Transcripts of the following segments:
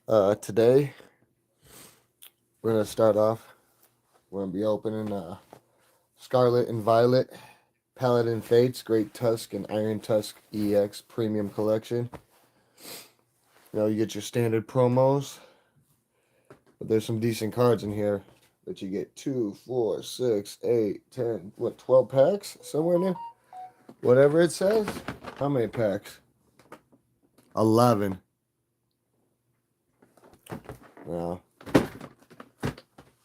Today we're gonna start off. We're gonna be opening Scarlet and Violet Paladin Fates Great Tusk and Iron Tusk EX Premium Collection. You get your standard promos, but there's some decent cards in here that you get 2, 4, 6, 8, 10, 12 packs somewhere in there. Whatever it says. How many packs? 11. Now,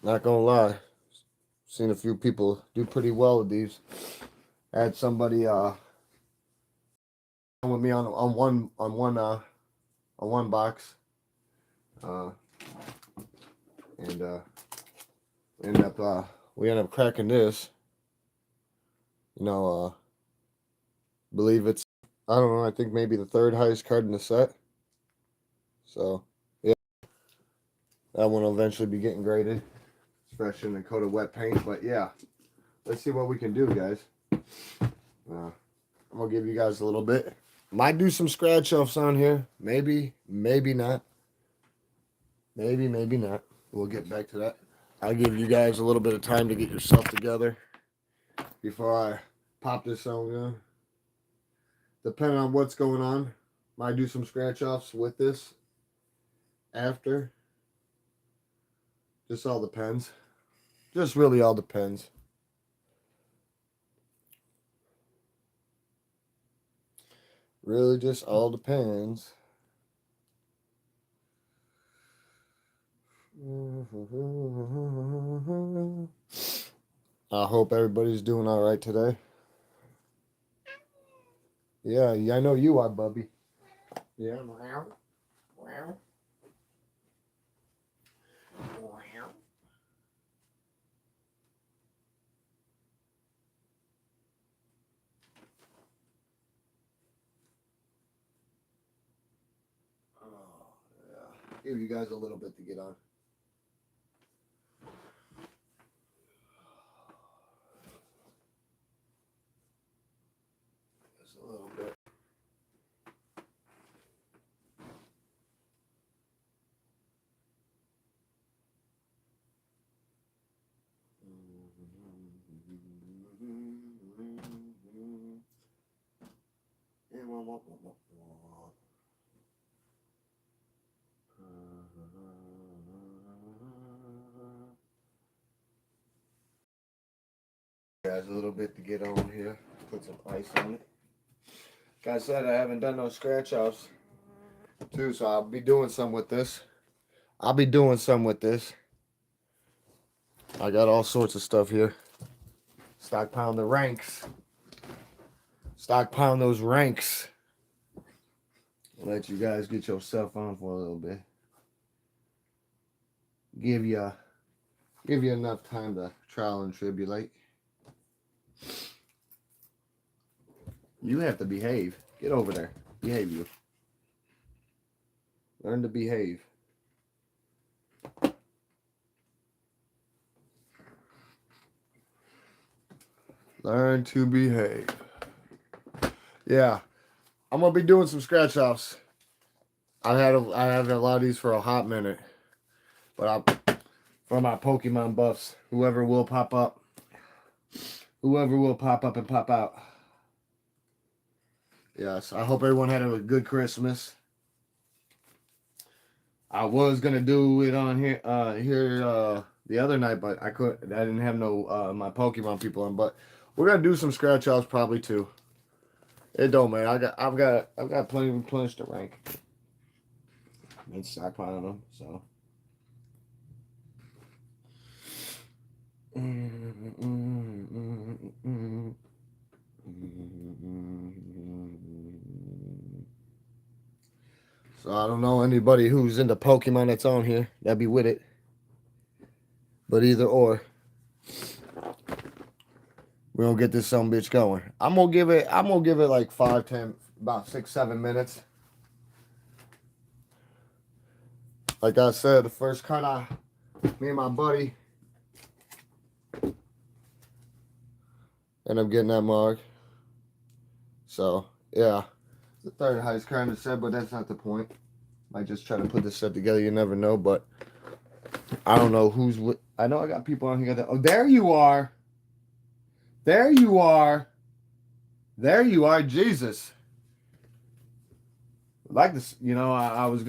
not gonna lie, seen a few people do pretty well with these. I had somebody with me on one box, uh, and end up we end up cracking this. Believe it's, I don't know, I think maybe the third highest card in the set. So yeah, that one will eventually be getting graded, especially in the coat of wet paint. But yeah, let's see what we can do, guys. I'm gonna give you guys a little bit. Might do some scratch offs on here. Maybe, maybe not. Maybe not. We'll get back to that. I'll give you guys a little bit of time to get yourself together before I pop this on. Depending on what's going on, might do some scratch offs with this after. Just all depends. Just really all depends. Really just all depends. I hope everybody's doing all right today. Yeah, I know you are, Bubby. Yeah. Wow. Wow. Wow. Oh, yeah. Give you guys a little bit to get on. Just a little bit. Guys, a little bit to get on here. Put some ice on it. Like I said, I haven't done no scratch offs too, so I'll be doing some with this. I got all sorts of stuff here. Stockpile the ranks. Stockpile those ranks. Let you guys get yourself on for a little bit. Give you enough time to trial and tribulate. You have to behave. Get over there. Behave you. Learn to behave. Learn to behave. Yeah. I'm gonna be doing some scratch offs. I had a lot of these for a hot minute. But for my Pokemon buffs, whoever will pop up and pop out. Yes, I hope everyone had a good Christmas. I was gonna do it on here the other night, but I didn't have no my Pokemon people on. But we're gonna do some scratch offs probably too. It don't matter. I've got plenty replenished to rank. And stockpiling them, so. So I don't know anybody who's into Pokemon that's on here. That'd be with it. But either or, we're gonna get this some bitch going. I'm gonna give it like 5, 10, about 6, 7 minutes. Like I said, the first card me and my buddy end up getting that mark. So yeah. The third highest card in the set, but that's not the point. Might just try to put this set together. You never know, but I don't know who's with. I know I got people on here that. Oh, there you are. There you are. There you are, Jesus. Like this, I was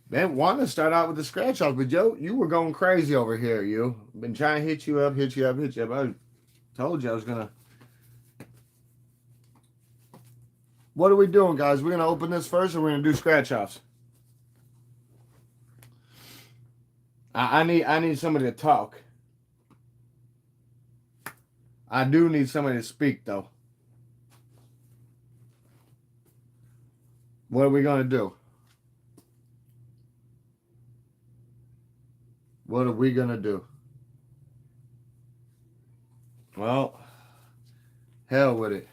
man wanting to start out with the scratch off, but Joe, you were going crazy over here. You been trying to hit you up. I told you I was gonna. What are we doing, guys? We're gonna open this first, or we're gonna do scratch offs. I need somebody to talk. I do need somebody to speak, though. What are we gonna do? What are we gonna do? Well, hell with it.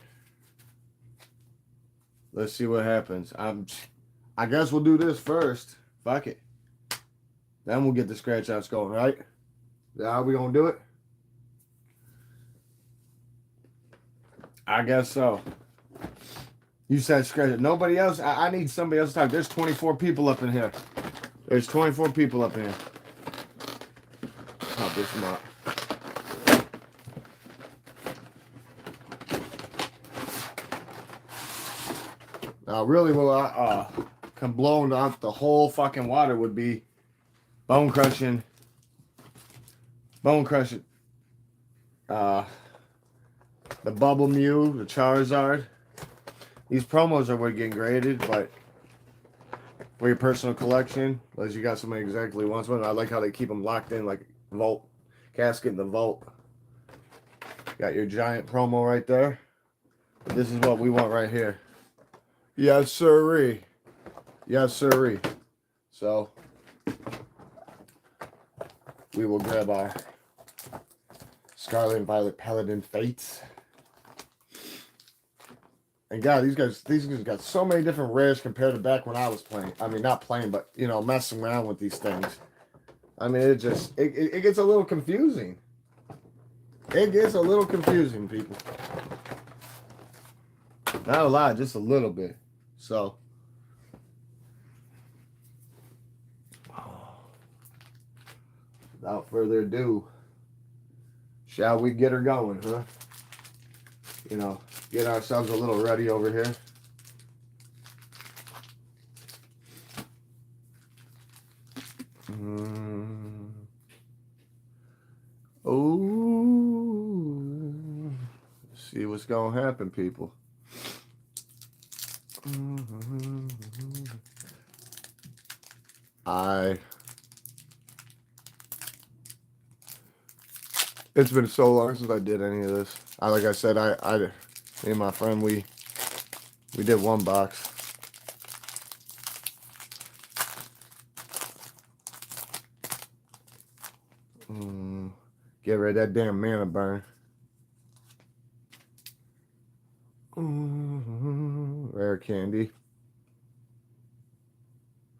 Let's see what happens. I guess we'll do this first. Fuck it. Then we'll get the scratch outs going, right? How we gonna do it? I guess so. You said scratch it. Nobody else? I need somebody else to talk. There's 24 people up in here. There's 24 people up in here. Pop this up. Now, really, well, come blowing out the whole fucking water would be bone crushing. The Bubble Mew, the Charizard. These promos are worth getting graded, but for your personal collection, unless you got somebody exactly wants one. I like how they keep them locked in like vault casket in the vault. Got your giant promo right there. But this is what we want right here. Yes, sirree. Yes, sirree. So we will grab our Scarlet and Violet Paladin Fates. And God, these guys got so many different rares compared to back when I was playing. I mean, not playing, but messing around with these things. I mean, it gets a little confusing. It gets a little confusing, people. Not a lot, just a little bit. So, without further ado, shall we get her going, huh? Get ourselves a little ready over here. Oh, see what's gonna happen, people. It's been so long since I did any of this. Like I said, me and my friend, we did one box. Get rid of that damn mana burn. Rare candy.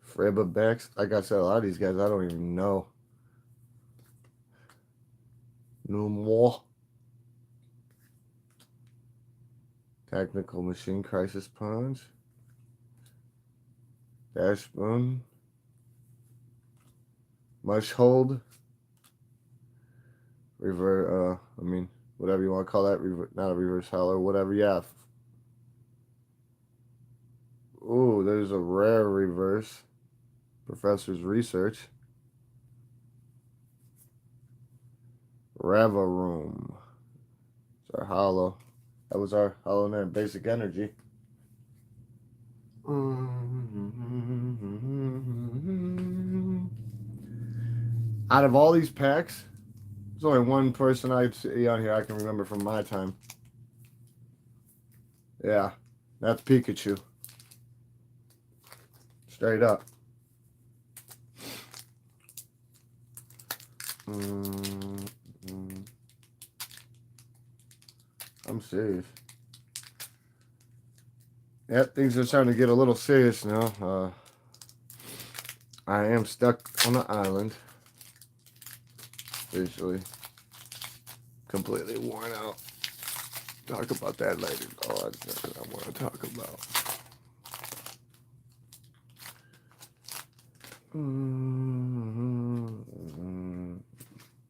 Fribabex. Like I said, a lot of these guys I don't even know. No more. Technical Machine Crisis Punch. Dash Spoon. Mush Hold. Whatever you want to call that. Not a reverse hollow, whatever. Yeah. Ooh, there's a rare reverse. Professor's Research. Ravaroom. It's our hollow. That was our Hollow Knight Basic Energy. Out of all these packs, there's only one person I see on here I can remember from my time. Yeah, that's Pikachu. Straight up. I'm serious. Yep, things are starting to get a little serious now. I am stuck on an island. Visually. Completely worn out. Talk about that later. Oh, that's nothing I want to talk about.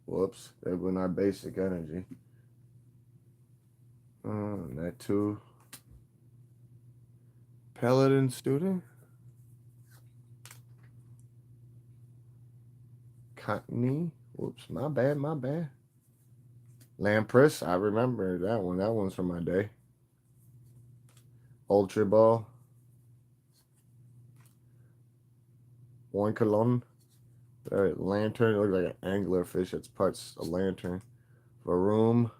Whoops, there went our basic energy. That too. Paladin student. Cottony. Whoops, my bad. Lampress, I remember that one. That one's from my day. Ultra Ball. Oinkalon. Lantern. It looks like an anglerfish. It's parts a lantern. Varoom.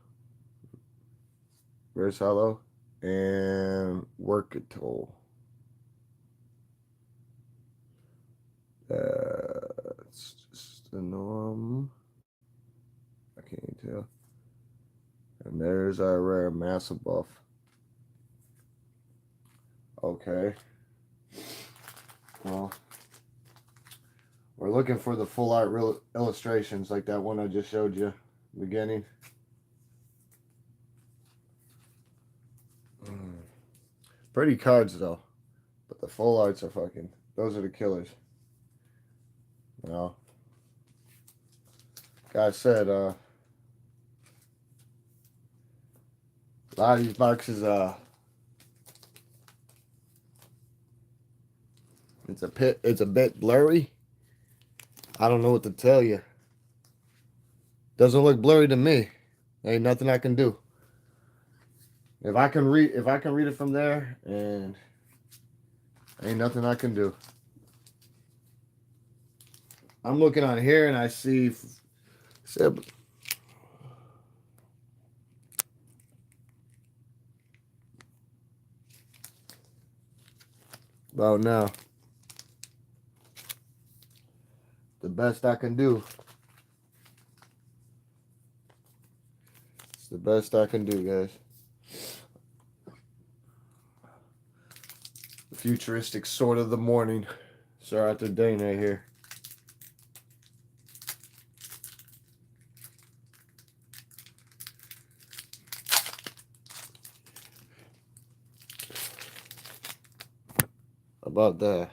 Versalo. And Workatol. It's just the norm. I can't tell. And there's our rare Massive Buff. Okay. Well, we're looking for the full art real illustrations like that one I just showed you beginning. Pretty cards though, but the full arts are fucking, those are the killers. Now, guy said a lot of these boxes it's a bit blurry. I don't know what to tell you. Doesn't look blurry to me. Ain't nothing I can do. If I can read it from there, and ain't nothing I can do. I'm looking on here and I see about now. The best I can do. It's the best I can do, guys. The futuristic sword of the morning. Sir Arthur Dana here. About that.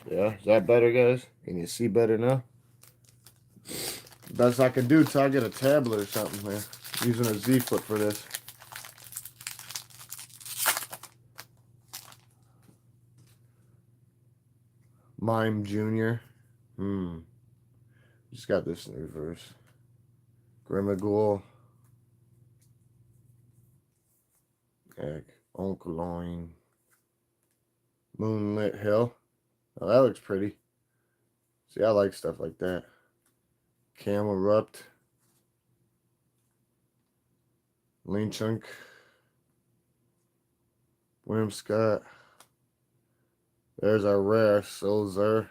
Yeah, is that better, guys? Can you see better now? Best I can do till I get a tablet or something, man. Using a Z Flip for this. Mime Jr. Just got this in reverse. Grimagul. Onkoloin. Moonlit Hill. Oh, that looks pretty. See, I like stuff like that. Camerupt. Lynchunk. Whimscott. There's our rare Solzer.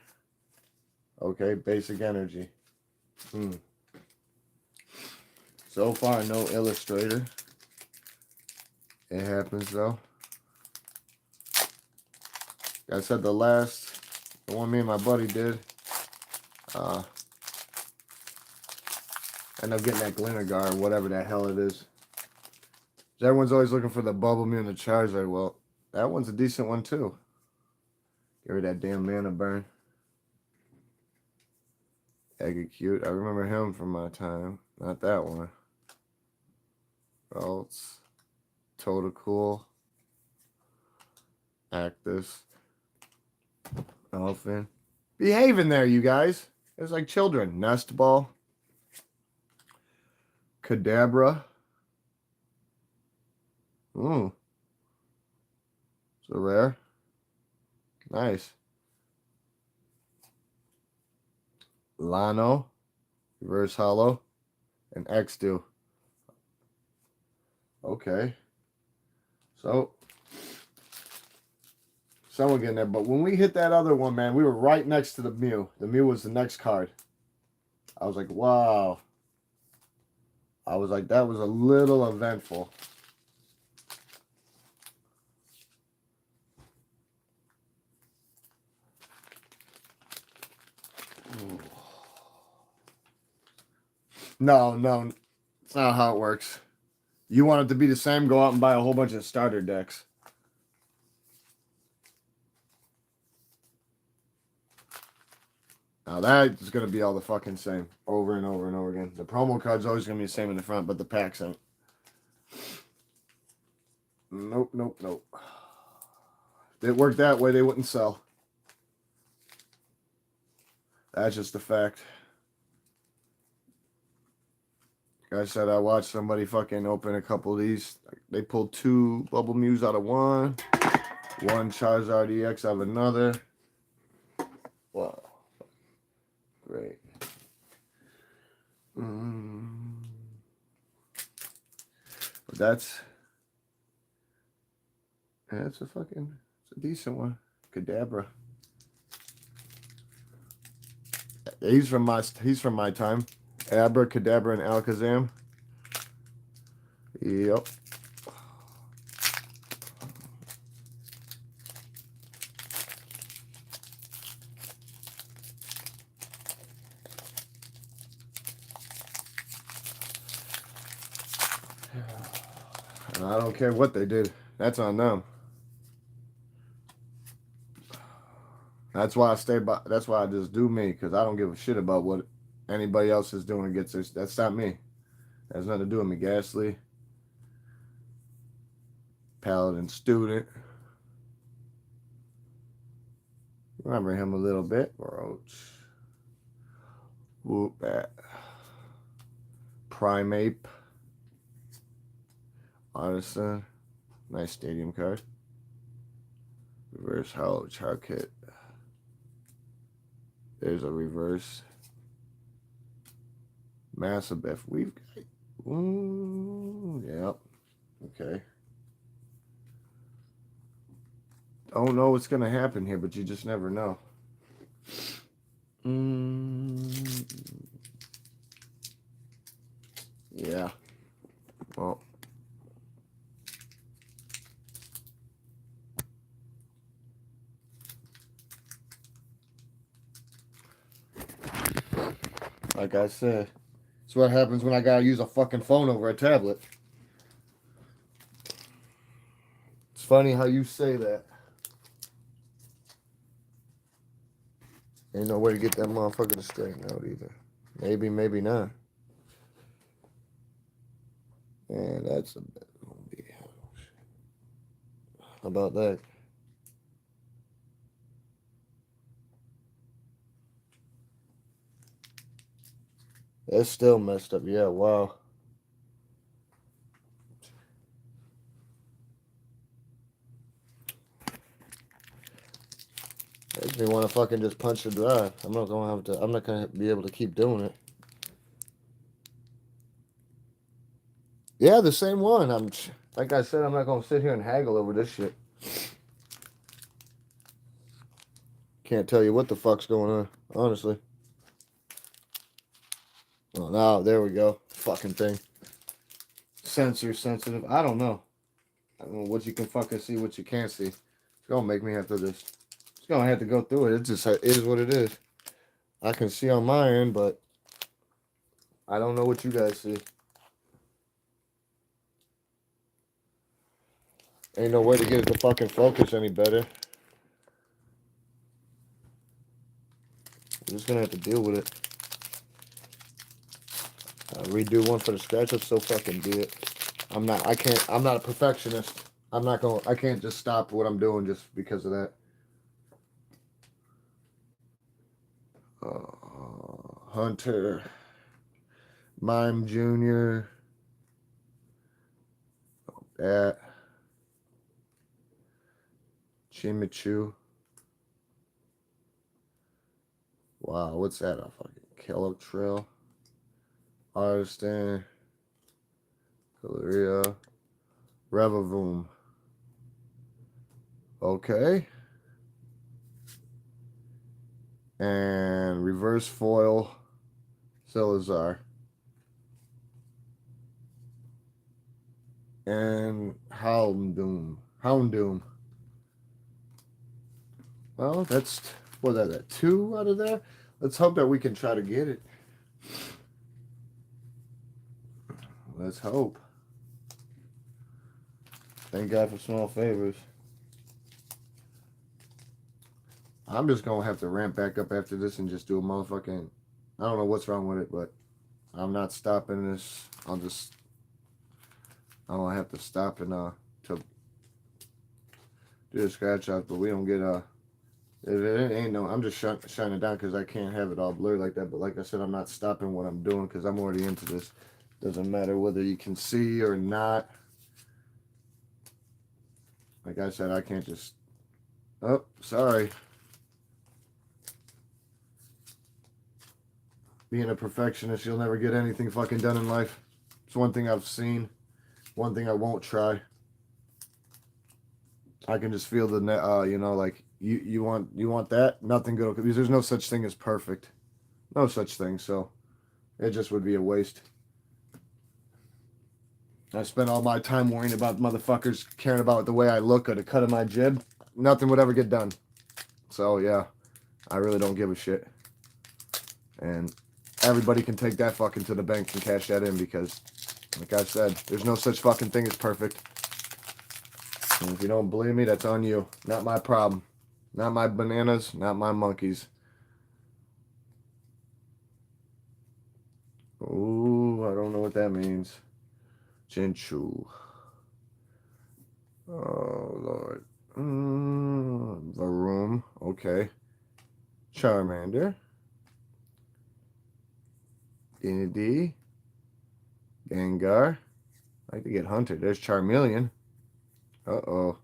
Okay, basic energy. So far, no illustrator. It happens though. Like I said, the one me and my buddy did, end up getting that Glenagar, or whatever the hell it is. Everyone's always looking for the Bubble Me and the Charizard. Well, that one's a decent one too. Give her that damn mana burn. Execute. I remember him from my time. Not that one. Ralts. Totodile. Actus. Elfin. Behave in there, you guys. It's like children. Nest Ball. Kadabra. Ooh. So rare. Nice. Lano. Reverse Hollow. And Xdo. Okay. So, someone getting there. But when we hit that other one, man, we were right next to the Mew. The Mew was the next card. I was like, wow. I was like, that was a little eventful. Ooh. No. It's not how it works. You want it to be the same, go out and buy a whole bunch of starter decks. Now that is gonna be all the fucking same over and over and over again. The promo card's always gonna be the same in the front, but the packs ain't. Nope, nope, nope. If it worked that way, they wouldn't sell. That's just a fact. Like I said, I watched somebody fucking open a couple of these. They pulled 2 Bubble Mews out of one Charizard EX out of another. Wow. Great. But that's a decent one. Kadabra. He's from my time. Abracadabra and Alakazam. Yep. And I don't care what they did. That's on them. That's why I stay by. That's why I just do me, because I don't give a shit about what anybody else is doing against this. That's not me. That has nothing to do with me. Ghastly. Paladin Student. Remember him a little bit. Roach. Whoop that. Primeape. Artisan. Nice stadium card. Reverse Hollow Charkit. There's a reverse. Massive F. We've got. Ooh, yep. Okay. Don't know what's going to happen here, but you just never know. Yeah. Well. Like I said, it's what happens when I gotta use a fucking phone over a tablet. It's funny how you say that. Ain't no way to get that motherfucker to straighten out either. Maybe, maybe not. And that's a bit. How about that? It's still messed up. Yeah, wow. Makes me want to fucking just punch the drive. I'm not gonna be able to keep doing it. Yeah, the same one. Like I said, I'm not gonna sit here and haggle over this shit. Can't tell you what the fuck's going on, honestly. Oh, now there we go. Fucking thing. Sensor sensitive. I don't know. I don't know what you can fucking see, what you can't see. It's gonna make me have to just. It's gonna have to go through it. It just is what it is. I can see on my end, but I don't know what you guys see. Ain't no way to get it to fucking focus any better. I'm just gonna have to deal with it. Redo one for the scratch up, so fucking be it. I'm not a perfectionist. I can't just stop what I'm doing just because of that. Hunter. Mime Jr. That. Chimichu. Wow, what's that? A fucking Kellogg Trail. Arston. Galeria. Revavoom. Okay. And reverse foil. Salazar. And Houndoom. Well, that's that 2 out of there. Let's hope that we can try to get it. Let's hope. Thank God for small favors. I'm just gonna have to ramp back up after this and just do a motherfucking. I don't know what's wrong with it, but I'm not stopping this. I don't have to stop and to do the scratch out, but we don't get it ain't no. I'm just shining it down because I can't have it all blurred like that. But like I said, I'm not stopping what I'm doing because I'm already into this. Doesn't matter whether you can see or not. Like I said, I can't just. Oh, sorry. Being a perfectionist, you'll never get anything fucking done in life. It's one thing I've seen. One thing I won't try. I can just feel the like you want that, nothing good because there's no such thing as perfect, no such thing. So it just would be a waste. I spent all my time worrying about motherfuckers caring about the way I look or the cut of my jib. Nothing would ever get done. So yeah, I really don't give a shit. And everybody can take that fucking to the bank and cash that in because, like I said, there's no such fucking thing as perfect. And if you don't believe me, that's on you. Not my problem. Not my bananas, not my monkeys. Ooh, I don't know what that means. Chinchou. Oh, Lord. Varoom. Okay. Charmander. Dinity. Gengar. I like to get Hunter. There's Charmeleon. Uh-oh.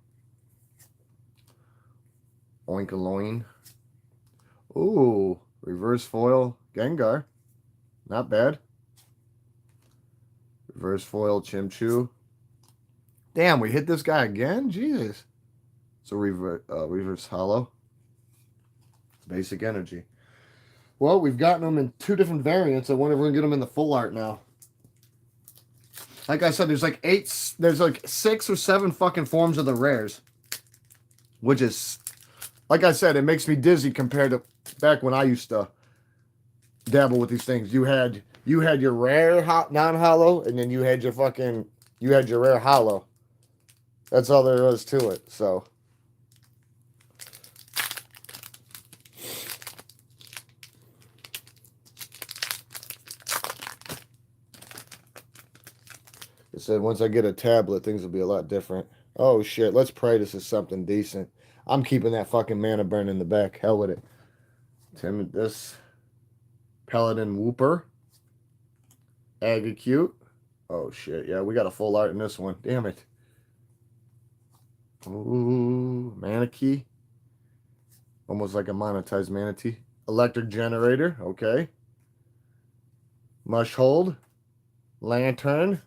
Oinkologne. Ooh. Reverse foil. Gengar. Not bad. Reverse foil Chimchuu. Damn, we hit this guy again? Jesus. So reverse hollow. Basic energy. Well, we've gotten them in 2 different variants. I wonder if we're going to get them in the full art now. Like I said, there's like 6 or 7 fucking forms of the rares. Which is, like I said, it makes me dizzy compared to back when I used to dabble with these things. You had your rare non-hollow, and then you had your rare hollow. That's all there was to it. So it said once I get a tablet, things will be a lot different. Oh shit! Let's pray this is something decent. I'm keeping that fucking mana burn in the back. Hell with it. This Paladin Wooper. Agacute. Oh shit! Yeah, we got a full art in this one. Damn it. Ooh, Manakee. Almost like a monetized manatee. Electric generator. Okay. Mushhold. Lantern.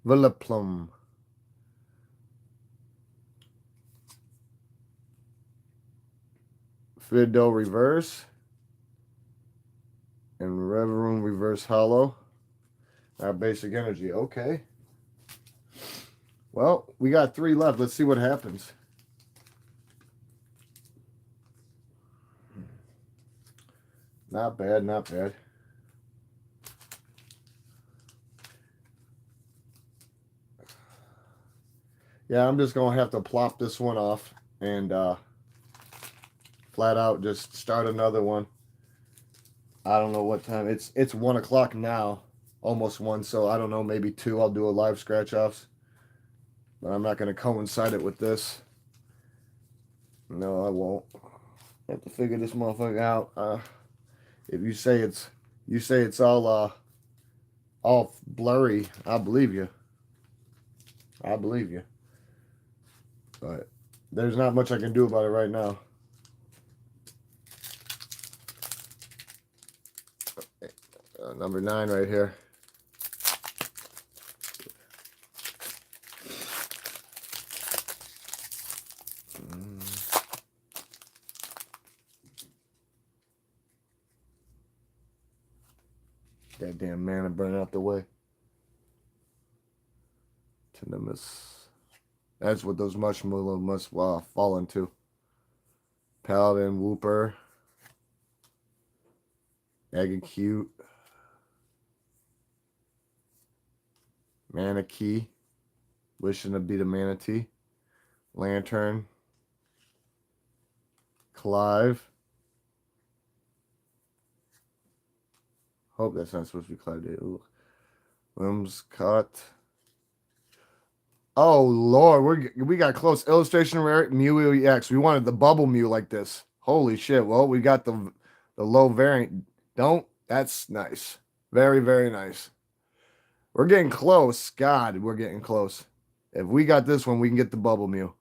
Vileplume. Fido reverse. And Revavroom reverse hollow. Our basic energy. Okay. Well, we got 3 left. Let's see what happens. Not bad, not bad. Yeah, I'm just going to have to plop this one off and flat out just start another one. I don't know what time. It's 1 o'clock now. Almost 1, so I don't know, maybe 2. I'll do a live scratch-offs. But I'm not going to coincide it with this. No, I won't. I have to figure this motherfucker out. If you say it's all blurry, I believe you. I believe you. But there's not much I can do about it right now. Number 9 right here. That damn mana burn out the way. Tenemus. That's what those Mushmoulow must fall into. Paladin Wooper. Agacute. Manakee. Wishing to be the manatee. Lantern. Clive. Hope that's not supposed to be Clive Davis. Whimsicott. Oh Lord, we got close. Illustration rare Mew EX. We wanted the bubble Mew like this. Holy shit. Well, we got the low variant. That's nice. Very, very nice. We're getting close. God, we're getting close. If we got this one, we can get the bubble Mew.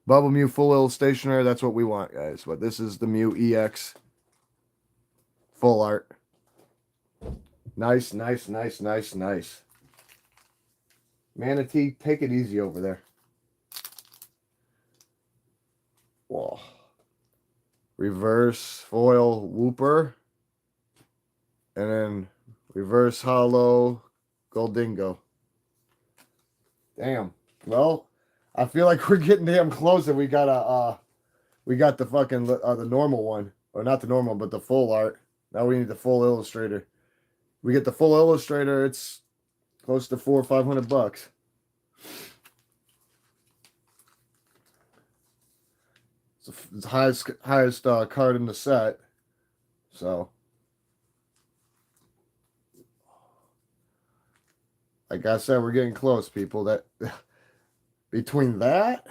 Bubble Mew full illustration rare. That's what we want, guys. But this is the Mew EX. Full art. Nice, nice, nice, nice, nice. Manatee, take it easy over there. Whoa. Reverse foil Wooper. And then reverse hollow Goldingo. Damn. Well, I feel like we're getting damn close and we got the fucking the normal one. Or not the normal, but the full art. Now we need the full illustrator. We get the full illustrator, it's close to $400 or $500. It's the highest card in the set. So, like I said, we're getting close, people. That between that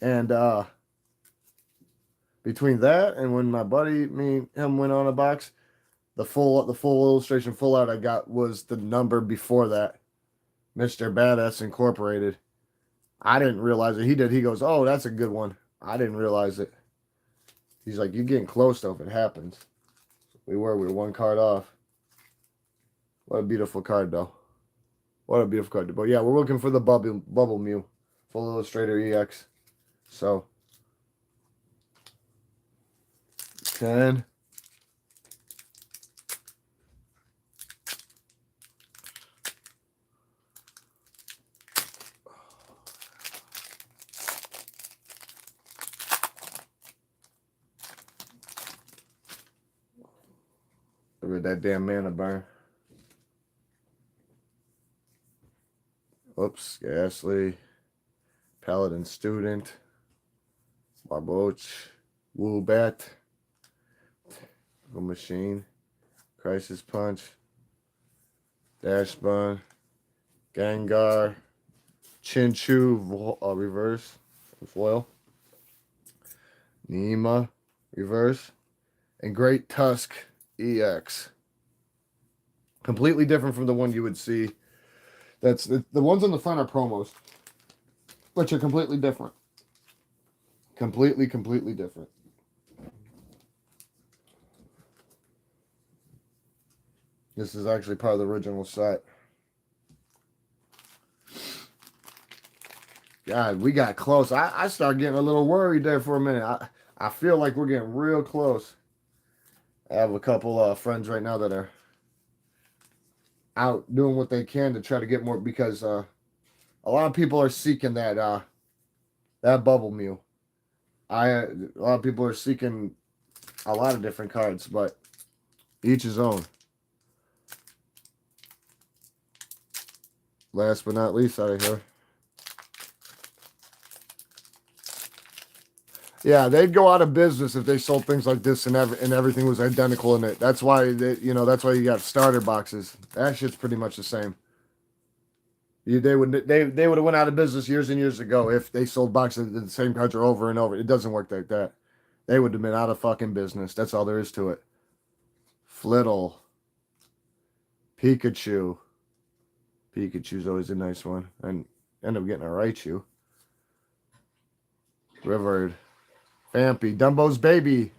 and when my buddy him went on a box, the full illustration full art I got was the number before that. Mr. Badass Incorporated. I didn't realize it. He did. He goes, "Oh, that's a good one." I didn't realize it. He's like, "You're getting close though if it happens." We were one card off. What a beautiful card though. What a beautiful card. But yeah, we're looking for the bubble Mew. Full Illustrator EX. So 10. Look at that damn mana burn. Oops, Ghastly. Paladin Student. Barboach. Woobat. Machine. Crisis Punch. Dashbun. Gengar. Chinchu reverse. Foil. Nima reverse. And Great Tusk EX. Completely different from the one you would see. That's the ones on the front are promos, which are completely different. Completely different. This is actually part of the original set. God, we got close. I started getting a little worried there for a minute. I feel like we're getting real close. I have a couple friends right now that are out doing what they can to try to get more because a lot of people are seeking that bubble Mew. A lot of people are seeking a lot of different cards, but each his own. Last but not least out of here. Yeah, they'd go out of business if they sold things like this and everything was identical in it. That's why that's why you got starter boxes. That shit's pretty much the same. They would have went out of business years and years ago if they sold boxes that the same cards are over and over. It doesn't work like that. They would have been out of fucking business. That's all there is to it. Flittle. Pikachu. Pikachu's always a nice one. And end up getting a Raichu. Rivard. Fampy. Dumbo's baby.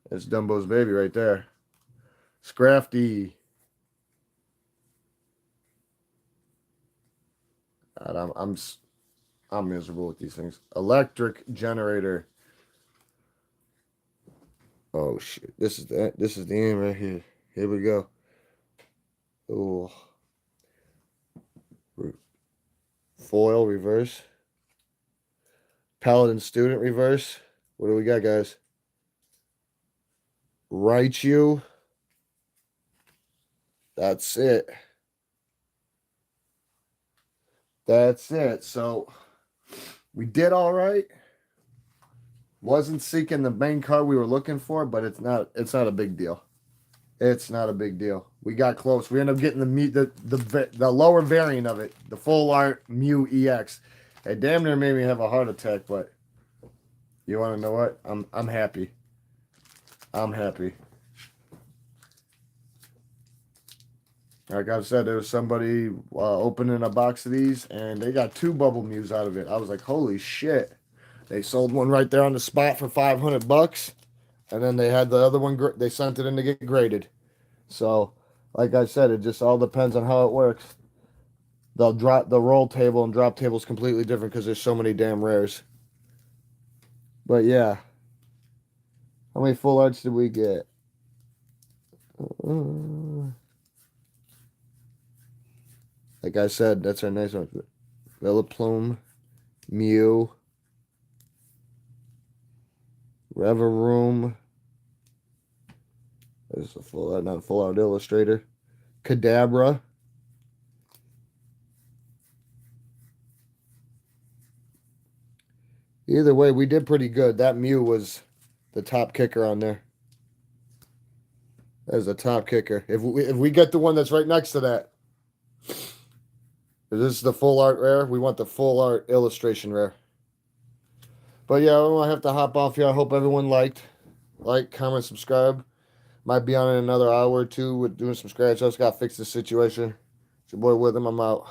That's Dumbo's baby right there. Scrafty. God, I'm miserable with these things. Electric generator. Oh shit! This is the end right here. Here we go. Oh. Foil reverse. Paladin Student reverse. What do we got, guys? Raichu. That's it. That's it. So we did all right. Wasn't seeking the main card we were looking for, but it's not a big deal. It's not a big deal. We got close. We ended up getting the lower variant of it, the full art Mew EX. It damn near made me have a heart attack, but you want to know what? I'm happy. I'm happy. Like I said, there was somebody opening a box of these, and they got 2 bubble Mews out of it. I was like, holy shit. They sold one right there on the spot for $500, and then they had the other one. They sent it in to get graded. So, like I said, it just all depends on how it works. They'll drop the roll table and drop table is completely different because there's so many damn rares. But yeah, how many full arts did we get? Like I said, that's our nice one. Vileplume, Mew, Revavroom. This is a full art, not full art illustrator. Kadabra. Either way, we did pretty good. That Mew was the top kicker on there. That is the top kicker. If we get the one that's right next to that, if this is the full art rare, we want the full art illustration rare. But yeah, I have to hop off here. I hope everyone liked. Like, comment, subscribe. Might be on in another hour or two with doing some scratch. I just got to fix this situation. It's your boy Witham. I'm out.